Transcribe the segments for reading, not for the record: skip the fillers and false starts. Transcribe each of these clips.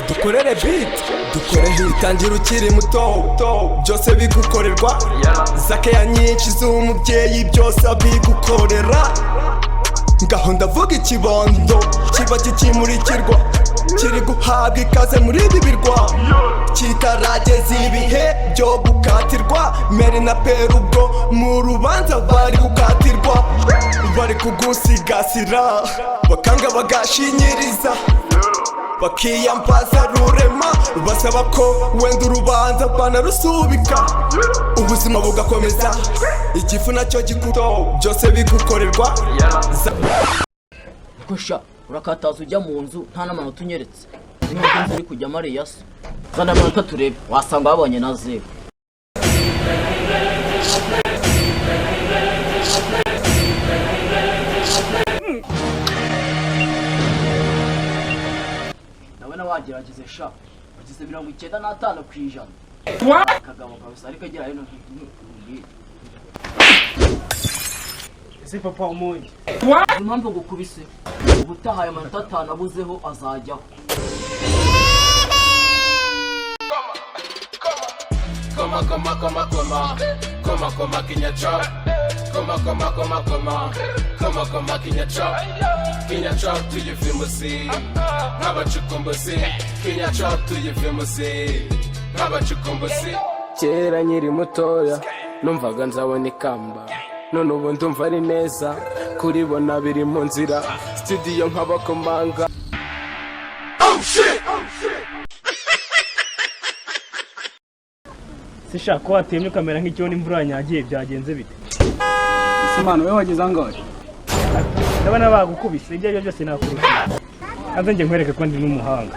dukorere beat dukore hitangira ukiri muto byose bigukorerwa zakeya nyinshi z'umubyeyi byose abigukorera ngaho ndavuga ikibondo kiba kikimurikirwa kiri guhabwa ikaze muri ibi birwa kitarageza ibihe byo gukatirwa Meri na Peru ubwo mu rubanza bari gukatirwa bari kugusigasira bakanga bagashinyiriza bakiyambaza rurema basaba ko wenda urubanza banarusubika ubuzima bugakomeza igifu nacyo gikuto byose bigukorerwa kusha urakataza ujya mu nzu nta n'amanota unyeretse zimwe uri kujya Mariya se zana amanota turebe wasanga babonye na zero wagerageze sha wagize 95 kwijana kagabo kabisa ariko agira hino ese papa umoye impamvu gukubise ubutahaye amanota 5 abuzeho azajyaho koma kinyacho koma kinyacho tuyivimbusi nk'abacukumbusi kinyacho tuyivimbusi nk'abacukumbusi kera nkiri mutoya numvaga nzabona ikamba none ubu ndumva ari neza kuribona biri mu nzira studio nk'abakomanga sisha ko watemye kamera nk'icyo n'imvura yanyagiye byagenze bite Simano wewe wageze angahe ndabona bagukubise ibyo byose nakurusha kanze nje nkwereke ko ndi n'umuhanga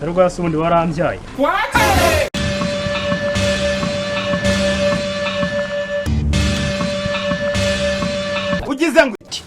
Rwasa ubundi warambyaye ugize ngo iki